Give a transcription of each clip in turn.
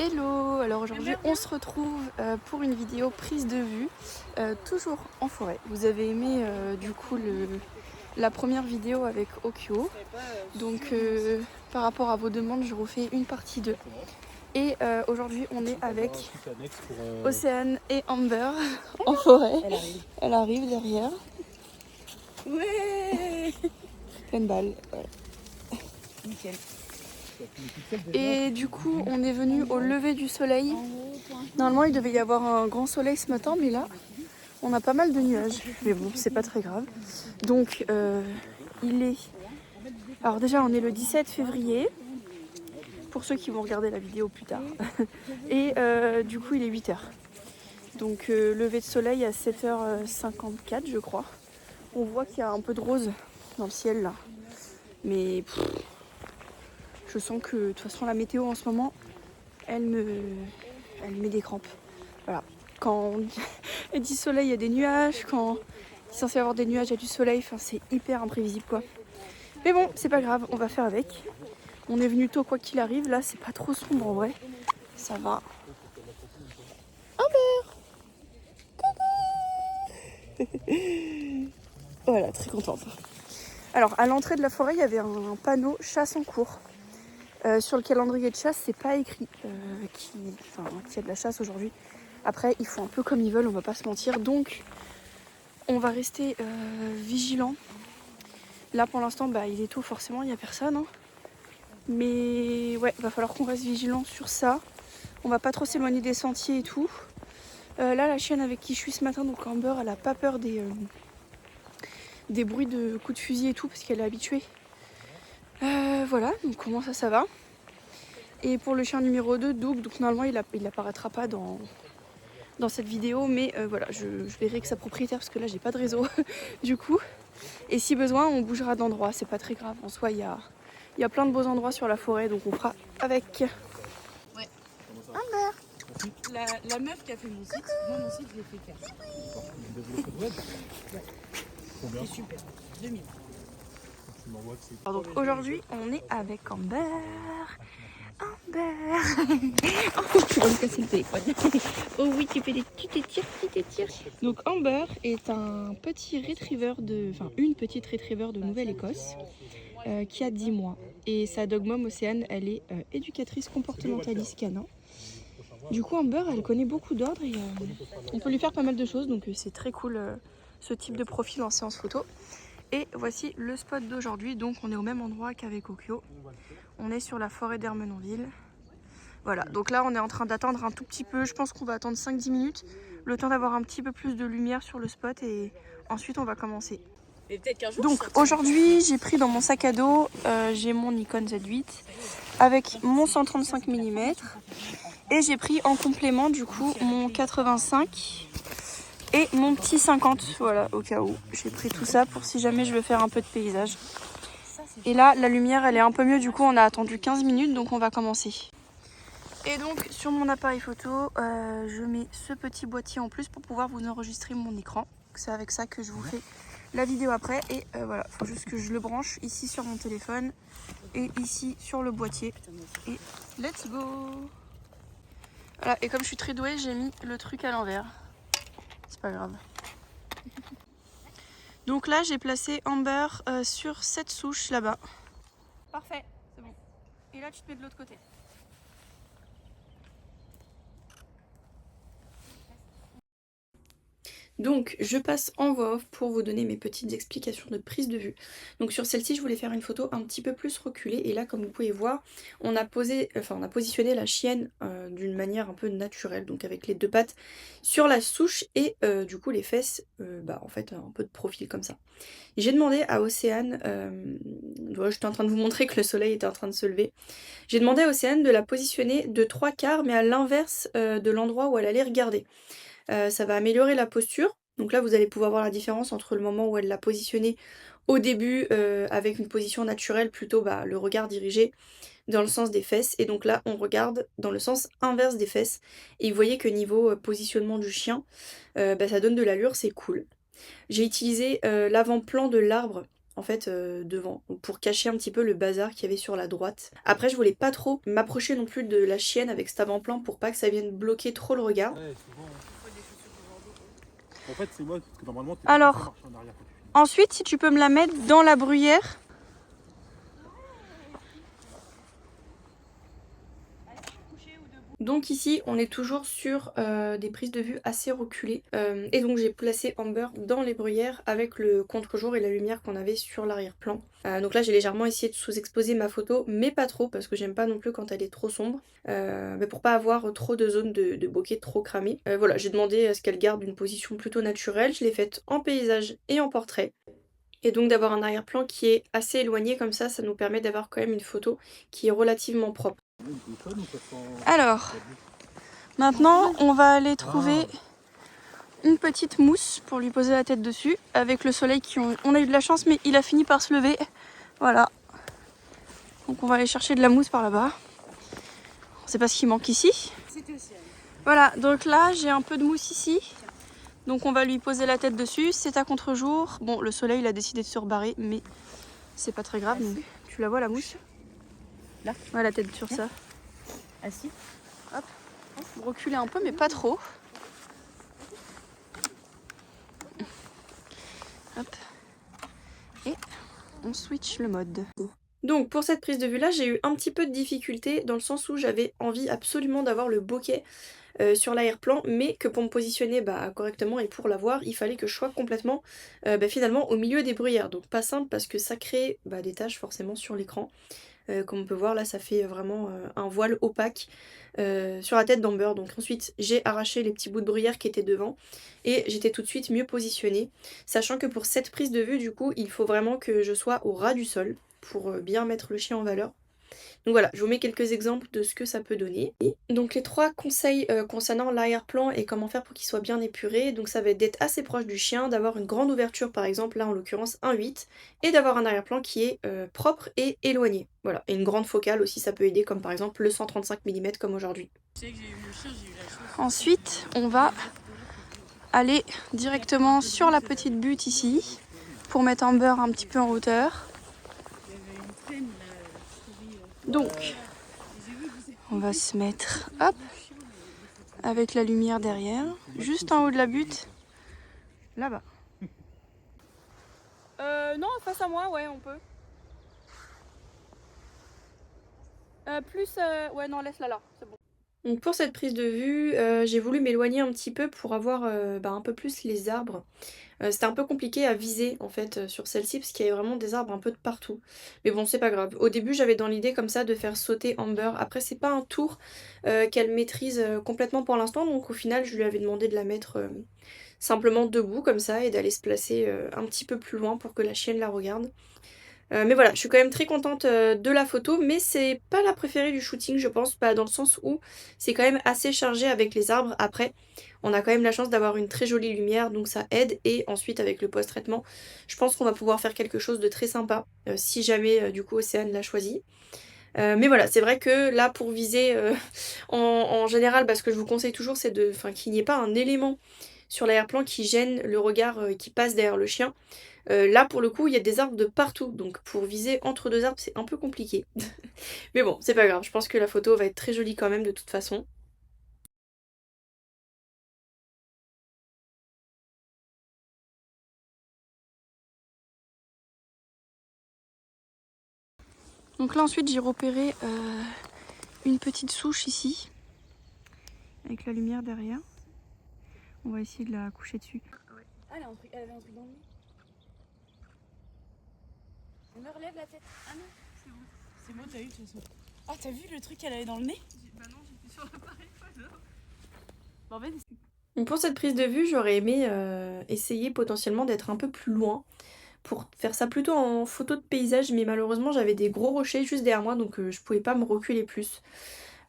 Hello, alors aujourd'hui on se retrouve pour une vidéo prise de vue, toujours en forêt. Vous avez aimé du coup la première vidéo avec Okyo, donc par rapport à vos demandes je refais une partie 2. Et aujourd'hui on est avec Océane et Amber en forêt. Elle arrive derrière. Ouais. Pleine balle. Ouais. Nickel. Et du coup on est venu au lever du soleil. Normalement il devait y avoir un grand soleil ce matin, mais là on a pas mal de nuages, mais bon c'est pas très grave. Donc il est... Alors déjà on est le 17 février, pour ceux qui vont regarder la vidéo plus tard. Et du coup il est 8h. Donc lever de soleil à 7h54 je crois. On voit qu'il y a un peu de rose dans le ciel là. Mais je sens que de toute façon la météo en ce moment, elle me met des crampes. Voilà. Quand elle dit soleil, il y a des nuages. Quand il est censé y avoir des nuages, il y a du soleil. Enfin, c'est hyper imprévisible quoi. Mais bon, c'est pas grave, on va faire avec. On est venu tôt quoi qu'il arrive. Là, c'est pas trop sombre en vrai. Ça va. Amber, coucou. Voilà, très contente. Alors, à l'entrée de la forêt, il y avait un panneau chasse en cours. Sur le calendrier de chasse, c'est pas écrit qu'il y a de la chasse aujourd'hui. Après, ils font un peu comme ils veulent, on va pas se mentir. Donc, on va rester vigilant. Là, pour l'instant, il est tôt, forcément, il n'y a personne. Hein. Mais ouais, va falloir qu'on reste vigilant sur ça. On va pas trop s'éloigner des sentiers et tout. Là, la chienne avec qui je suis ce matin, donc Amber, elle a pas peur des bruits de coups de fusil et tout, parce qu'elle est habituée. Voilà, donc comment ça va. Et pour le chien numéro 2, Doug, donc normalement il apparaîtra pas dans cette vidéo, mais voilà, je verrai avec sa propriétaire parce que là j'ai pas de réseau du coup. Et si besoin, on bougera d'endroit, c'est pas très grave. En soi, il y a plein de beaux endroits sur la forêt, donc on fera avec. Ouais. Amber. La meuf qui a fait mon site, moi mon site je l'ai fait faire. C'est super. 2000. Alors donc aujourd'hui on est avec Amber. Amber. Oh, tu vas me casser le téléphone. Oh oui, tu t'étires. Donc Amber est un petit retriever une petite retriever de Nouvelle-Écosse qui a 10 mois. Et sa dog mom Océane, elle est éducatrice comportementaliste canin. Du coup Amber, elle connaît beaucoup d'ordres et on peut lui faire pas mal de choses. Donc c'est très cool ce type de profil en séance photo. Et voici le spot d'aujourd'hui. Donc on est au même endroit qu'avec Okyo. On est sur la forêt d'Ermenonville. Voilà, donc là on est en train d'attendre un tout petit peu. Je pense qu'on va attendre 5-10 minutes. Le temps d'avoir un petit peu plus de lumière sur le spot et ensuite on va commencer. Donc aujourd'hui j'ai pris dans mon sac à dos, j'ai mon Nikon Z8 avec mon 135 mm. Et j'ai pris en complément du coup mon 85 et mon petit 50. Voilà, au cas où. J'ai pris tout ça pour si jamais je veux faire un peu de paysage. Et là, la lumière, elle est un peu mieux. Du coup, on a attendu 15 minutes, donc on va commencer. Et donc, sur mon appareil photo, je mets ce petit boîtier en plus pour pouvoir vous enregistrer mon écran. C'est avec ça que je vous fais la vidéo après. Et voilà, il faut juste que je le branche ici sur mon téléphone et ici sur le boîtier. Et let's go! Voilà, et comme je suis très douée, j'ai mis le truc à l'envers. C'est pas grave. Donc là, j'ai placé Amber sur cette souche là-bas. Parfait, c'est bon. Et là, tu te mets de l'autre côté. Donc, je passe en voix off pour vous donner mes petites explications de prise de vue. Donc sur celle-ci, je voulais faire une photo un petit peu plus reculée. Et là, comme vous pouvez voir, on a positionné la chienne d'une manière un peu naturelle. Donc avec les deux pattes sur la souche et du coup les fesses, en fait, un peu de profil comme ça. J'ai demandé à Océane, j'étais en train de vous montrer que le soleil était en train de se lever. J'ai demandé à Océane de la positionner de 3/4, mais à l'inverse de l'endroit où elle allait regarder. Ça va améliorer la posture. Donc là, vous allez pouvoir voir la différence entre le moment où elle l'a positionnée au début avec une position naturelle, plutôt le regard dirigé dans le sens des fesses. Et donc là, on regarde dans le sens inverse des fesses. Et vous voyez que niveau positionnement du chien, ça donne de l'allure, c'est cool. J'ai utilisé l'avant-plan de l'arbre en fait devant, pour cacher un petit peu le bazar qu'il y avait sur la droite. Après je voulais pas trop m'approcher non plus de la chienne avec cet avant-plan pour pas que ça vienne bloquer trop le regard. Ouais, c'est bon. En fait, c'est moi, parce que normalement, t'es Alors, pas censé marcher en arrière quand tu finis. ensuite si tu peux me la mettre dans la bruyère. Donc ici on est toujours sur des prises de vue assez reculées et donc j'ai placé Amber dans les bruyères avec le contre-jour et la lumière qu'on avait sur l'arrière-plan. Donc là j'ai légèrement essayé de sous-exposer ma photo mais pas trop parce que j'aime pas non plus quand elle est trop sombre, mais pour pas avoir trop de zones de bokeh trop cramées. Voilà, j'ai demandé à ce qu'elle garde une position plutôt naturelle, je l'ai faite en paysage et en portrait. Et donc d'avoir un arrière-plan qui est assez éloigné comme ça nous permet d'avoir quand même une photo qui est relativement propre. Alors, maintenant on va aller trouver une petite mousse pour lui poser la tête dessus. Avec le soleil on a eu de la chance mais il a fini par se lever. Voilà. Donc on va aller chercher de la mousse par là-bas. On sait pas ce qui manque ici. Voilà, donc là j'ai un peu de mousse ici. Donc on va lui poser la tête dessus. C'est à contre-jour. Bon, le soleil il a décidé de se rebarrer mais c'est pas très grave. Donc, tu la vois la mousse? Là. Ouais, la tête sur ça. Assis. Hop. Reculer un peu mais pas trop. Hop. Et on switch le mode. Donc pour cette prise de vue là j'ai eu un petit peu de difficulté dans le sens où j'avais envie absolument d'avoir le bokeh sur l'arrière-plan mais que pour me positionner correctement et pour l'avoir il fallait que je sois complètement finalement au milieu des bruyères. Donc pas simple parce que ça crée des taches forcément sur l'écran. Comme on peut voir là ça fait vraiment un voile opaque sur la tête d'Amber. Donc ensuite j'ai arraché les petits bouts de bruyère qui étaient devant et j'étais tout de suite mieux positionnée, sachant que pour cette prise de vue du coup il faut vraiment que je sois au ras du sol pour bien mettre le chien en valeur. Donc voilà, je vous mets quelques exemples de ce que ça peut donner. Donc les 3 conseils concernant l'arrière-plan et comment faire pour qu'il soit bien épuré, donc ça va être d'être assez proche du chien, d'avoir une grande ouverture par exemple, là en l'occurrence 1,8, et d'avoir un arrière-plan qui est propre et éloigné. Voilà, et une grande focale aussi ça peut aider, comme par exemple le 135 mm comme aujourd'hui. Ensuite, on va aller directement sur la petite butte ici, pour mettre Amber un petit peu en hauteur. Donc, on va se mettre, hop, avec la lumière derrière, juste en haut de la butte, là-bas. Non, face à moi, ouais, on peut. Ouais, non, laisse-la là, c'est bon. Donc pour cette prise de vue, j'ai voulu m'éloigner un petit peu pour avoir un peu plus les arbres. C'était un peu compliqué à viser en fait sur celle-ci parce qu'il y avait vraiment des arbres un peu de partout. Mais bon, c'est pas grave. Au début, j'avais dans l'idée comme ça de faire sauter Amber. Après, c'est pas un tour qu'elle maîtrise complètement pour l'instant. Donc au final, je lui avais demandé de la mettre simplement debout comme ça et d'aller se placer un petit peu plus loin pour que la chienne la regarde. Mais voilà, je suis quand même très contente de la photo, mais c'est pas la préférée du shooting je pense, dans le sens où c'est quand même assez chargé avec les arbres. Après, on a quand même la chance d'avoir une très jolie lumière, donc ça aide. Et ensuite avec le post-traitement, je pense qu'on va pouvoir faire quelque chose de très sympa, si jamais du coup Océane l'a choisi. Mais voilà, c'est vrai que là pour viser en général, ce que je vous conseille toujours c'est qu'il n'y ait pas un élément sur l'arrière-plan qui gêne le regard qui passe derrière le chien. Là pour le coup il y a des arbres de partout, donc pour viser entre deux arbres c'est un peu compliqué. Mais bon, c'est pas grave, je pense que la photo va être très jolie quand même de toute façon. Donc là ensuite j'ai repéré une petite souche ici, avec la lumière derrière. On va essayer de la coucher dessus. Ah, elle avait un truc dans le nez. On me relève la tête. Ah non, c'est bon. C'est bon, t'as eu de toute façon. Ah, t'as vu le truc qu'elle avait dans le nez? Bah non, j'étais sur l'appareil photo. Bon, en fait, Donc pour cette prise de vue, j'aurais aimé essayer potentiellement d'être un peu plus loin pour faire ça plutôt en photo de paysage, mais malheureusement j'avais des gros rochers juste derrière moi donc je pouvais pas me reculer plus.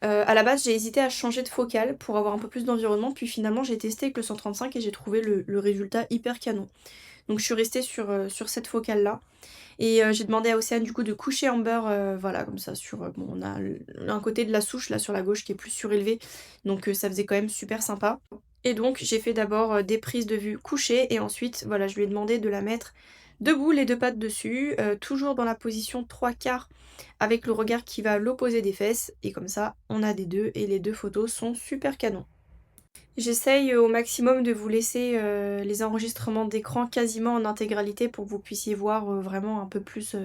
À la base j'ai hésité à changer de focale pour avoir un peu plus d'environnement, puis finalement j'ai testé avec le 135 et j'ai trouvé le résultat hyper canon. Donc je suis restée sur cette focale là. Et j'ai demandé à Océane du coup de coucher Amber, voilà comme ça sur... bon on a un côté de la souche là sur la gauche qui est plus surélevé, donc ça faisait quand même super sympa. Et donc j'ai fait d'abord des prises de vue couchées et ensuite voilà je lui ai demandé de la mettre debout, les deux pattes dessus, toujours dans la position 3/4 avec le regard qui va à l'opposé des fesses. Et comme ça, on a des deux et les deux photos sont super canon. J'essaye au maximum de vous laisser les enregistrements d'écran quasiment en intégralité pour que vous puissiez voir vraiment un peu plus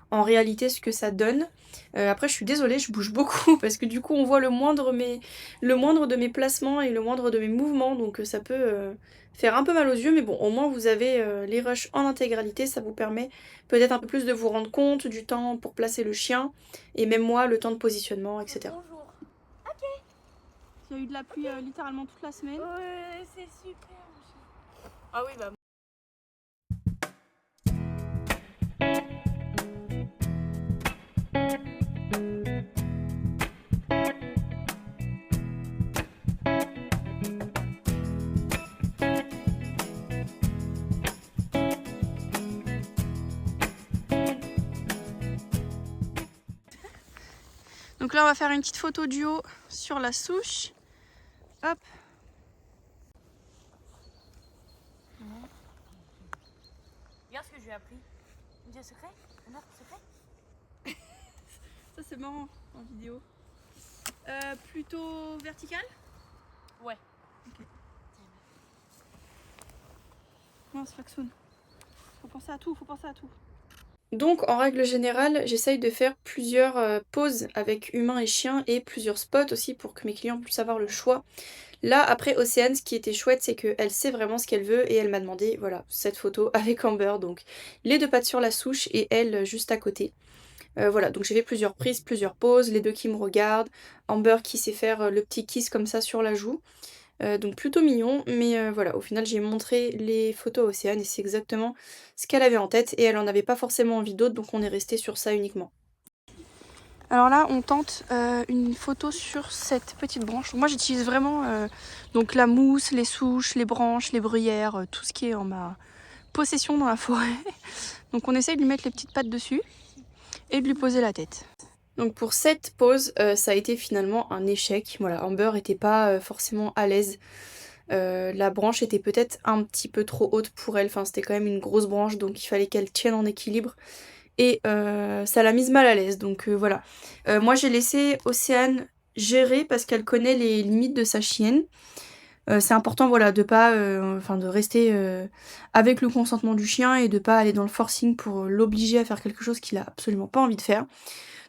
en réalité ce que ça donne. Après je suis désolée, je bouge beaucoup parce que du coup on voit le moindre de mes placements et le moindre de mes mouvements, donc ça peut faire un peu mal aux yeux, mais bon, au moins vous avez les rushs en intégralité, ça vous permet peut-être un peu plus de vous rendre compte du temps pour placer le chien, et même moi le temps de positionnement, etc. Bonjour. Il y a eu de la pluie littéralement toute la semaine. Ouais, c'est super. Ah oui, bah. Donc là on va faire une petite photo duo sur la souche. Hop. Regarde ce que j'ai appris. On dit un secret? On a un secret? Ça c'est marrant en vidéo. Plutôt vertical? Ouais. Ok. Non, c'est Faxoun. Faut penser à tout, faut penser à tout. Donc en règle générale, j'essaye de faire plusieurs poses avec humain et chien et plusieurs spots aussi pour que mes clients puissent avoir le choix. Là après Océane, ce qui était chouette, c'est qu'elle sait vraiment ce qu'elle veut et elle m'a demandé, voilà, cette photo avec Amber, donc les deux pattes sur la souche et elle juste à côté. Voilà, donc j'ai fait plusieurs prises, plusieurs poses, les deux qui me regardent, Amber qui sait faire le petit kiss comme ça sur la joue. Donc plutôt mignon, mais voilà, au final j'ai montré les photos à Océane et c'est exactement ce qu'elle avait en tête et elle en avait pas forcément envie d'autres, donc on est resté sur ça uniquement. Alors là on tente une photo sur cette petite branche. Moi j'utilise vraiment donc la mousse, les souches, les branches, les bruyères, tout ce qui est en ma possession dans la forêt. Donc on essaye de lui mettre les petites pattes dessus et de lui poser la tête. Donc pour cette pose, ça a été finalement un échec. Voilà, Amber était pas forcément à l'aise. La branche était peut-être un petit peu trop haute pour elle. Enfin, c'était quand même une grosse branche, donc il fallait qu'elle tienne en équilibre. Et ça l'a mise mal à l'aise. Donc voilà. Moi, j'ai laissé Océane gérer parce qu'elle connaît les limites de sa chienne. C'est important, voilà, de pas, de rester avec le consentement du chien et de pas aller dans le forcing pour l'obliger à faire quelque chose qu'il a absolument pas envie de faire.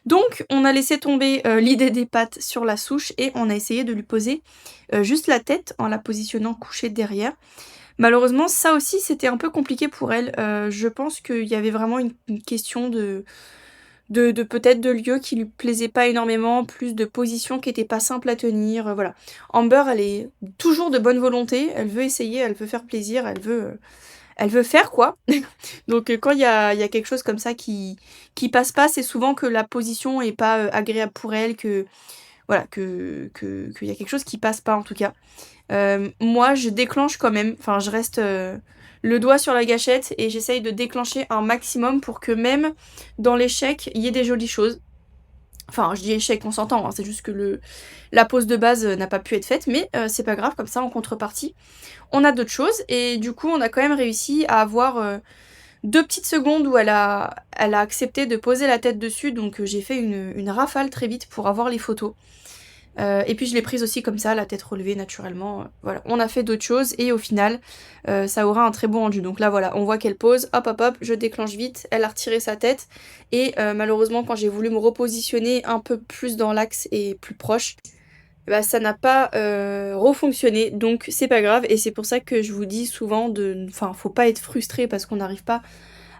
Donc on a laissé tomber l'idée des pattes sur la souche et on a essayé de lui poser juste la tête en la positionnant couchée derrière. Malheureusement ça aussi c'était un peu compliqué pour elle. Je pense qu'il y avait vraiment une question de peut-être de lieu qui lui plaisait pas énormément, plus de position qui était pas simple à tenir, voilà. Amber elle est toujours de bonne volonté, elle veut essayer, elle veut faire plaisir, elle veut faire quoi. Donc quand il y a quelque chose comme ça qui passe pas, c'est souvent que la position est pas agréable pour elle, que voilà, qu'il y a quelque chose qui passe pas en tout cas. Moi je déclenche quand même, enfin je reste le doigt sur la gâchette et j'essaye de déclencher un maximum pour que même dans l'échec il y ait des jolies choses. Enfin, je dis échec, on s'entend, hein, c'est juste que la pose de base n'a pas pu être faite, mais c'est pas grave, comme ça en contrepartie on a d'autres choses, et du coup on a quand même réussi à avoir 2 petites secondes où elle a accepté de poser la tête dessus, donc j'ai fait une rafale très vite pour avoir les photos. Et puis je l'ai prise aussi comme ça, la tête relevée naturellement. Voilà, on a fait d'autres choses et au final ça aura un très bon rendu. Donc là voilà, on voit qu'elle pose, hop hop hop, je déclenche vite, elle a retiré sa tête et malheureusement quand j'ai voulu me repositionner un peu plus dans l'axe et plus proche, bah, ça n'a pas refonctionné, donc c'est pas grave et c'est pour ça que je vous dis souvent faut pas être frustré parce qu'on n'arrive pas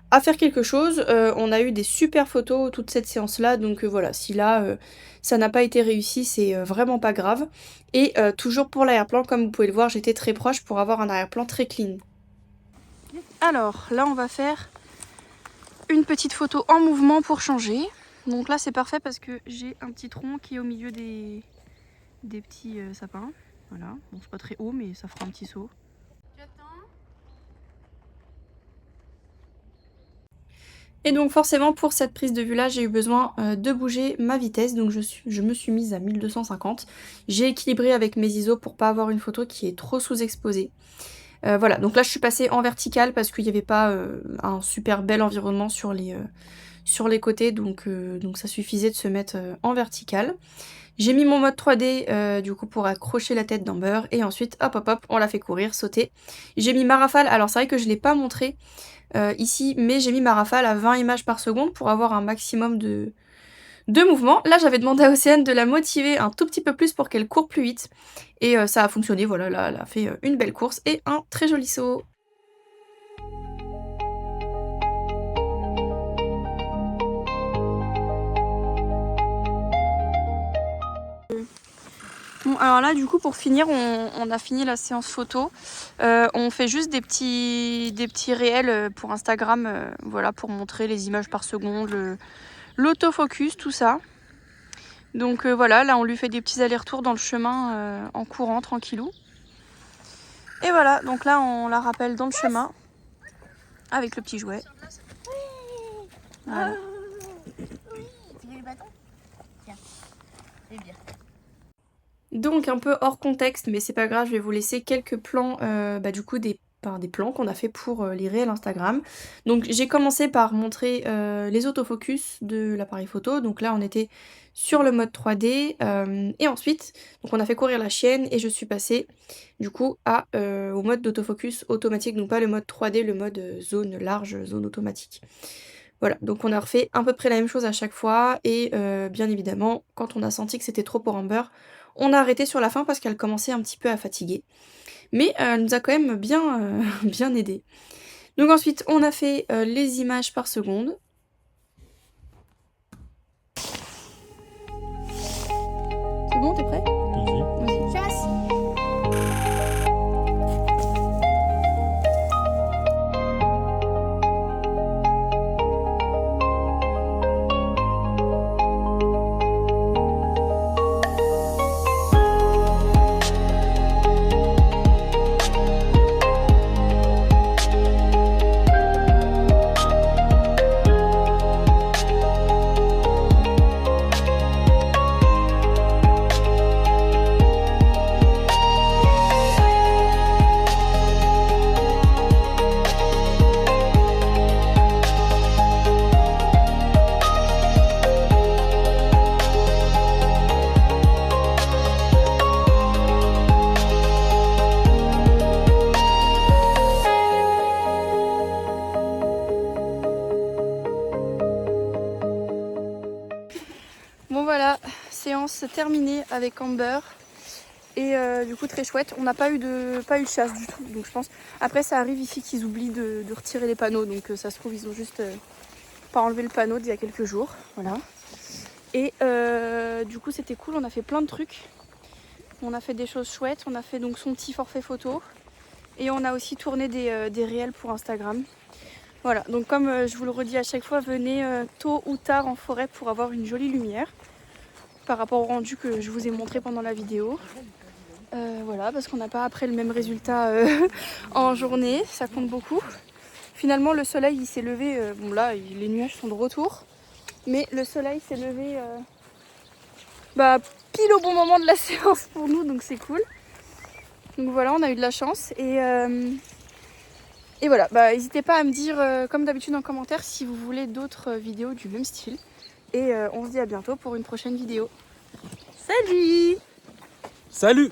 à faire quelque chose. On a eu des super photos toute cette séance là, donc voilà, si là ça n'a pas été réussi, c'est vraiment pas grave. Et toujours pour l'arrière-plan, comme vous pouvez le voir, j'étais très proche pour avoir un arrière-plan très clean. Alors là on va faire une petite photo en mouvement pour changer. Donc là c'est parfait parce que j'ai un petit tronc qui est au milieu des petits sapins. Voilà, bon c'est pas très haut mais ça fera un petit saut. Et donc forcément pour cette prise de vue là j'ai eu besoin de bouger ma vitesse, donc je me suis mise à 1250. J'ai équilibré avec mes ISO pour pas avoir une photo qui est trop sous-exposée. Voilà, donc là je suis passée en vertical parce qu'il n'y avait pas un super bel environnement sur les côtés, donc ça suffisait de se mettre en vertical. J'ai mis mon mode 3D du coup pour accrocher la tête d'Amber et ensuite hop hop hop on l'a fait courir, sauter. J'ai mis ma rafale, alors c'est vrai que je ne l'ai pas montré ici, mais j'ai mis ma rafale à 20 images par seconde pour avoir un maximum de mouvement. Là j'avais demandé à Océane de la motiver un tout petit peu plus pour qu'elle court plus vite et ça a fonctionné, voilà, là elle a fait une belle course et un très joli saut. Bon, alors là du coup pour finir on a fini la séance photo, on fait juste des petits réels pour Instagram, voilà, pour montrer les images par seconde, l'autofocus, tout ça. Donc voilà, là on lui fait des petits allers-retours dans le chemin en courant tranquillou. Et voilà, donc là on la rappelle dans le chemin avec le petit jouet. Voilà. Donc un peu hors contexte, mais c'est pas grave, je vais vous laisser quelques plans du coup des plans qu'on a fait pour les réels Instagram. Donc j'ai commencé par montrer les autofocus de l'appareil photo, donc là on était sur le mode 3D, et ensuite donc on a fait courir la chienne et je suis passée du coup au mode d'autofocus automatique, donc pas le mode 3D, le mode zone large, zone automatique. Voilà, donc on a refait à peu près la même chose à chaque fois et bien évidemment quand on a senti que c'était trop pour Amber, on a arrêté sur la fin parce qu'elle commençait un petit peu à fatiguer. Mais elle nous a quand même bien, bien aidé. Donc ensuite, on a fait les images par seconde. C'est bon, t'es prêt ? Vas-y. Chasse. Bon voilà, séance terminée avec Amber. Et du coup très chouette, on n'a pas eu de chasse du tout, donc je pense. Après ça arrive ici qu'ils oublient de retirer les panneaux, donc ça se trouve ils ont juste pas enlevé le panneau d'il y a quelques jours, voilà. Et du coup c'était cool, on a fait plein de trucs. On a fait des choses chouettes, on a fait donc son petit forfait photo. Et on a aussi tourné des réels pour Instagram. Voilà, donc comme je vous le redis à chaque fois, venez tôt ou tard en forêt pour avoir une jolie lumière. Par rapport au rendu que je vous ai montré pendant la vidéo. Voilà, parce qu'on n'a pas après le même résultat en journée, ça compte beaucoup. Finalement le soleil il s'est levé, bon là les nuages sont de retour, mais le soleil s'est levé pile au bon moment de la séance pour nous, donc c'est cool. Donc voilà, on a eu de la chance et voilà, n'hésitez pas à me dire comme d'habitude en commentaire si vous voulez d'autres vidéos du même style. Et on se dit à bientôt pour une prochaine vidéo. Salut! Salut!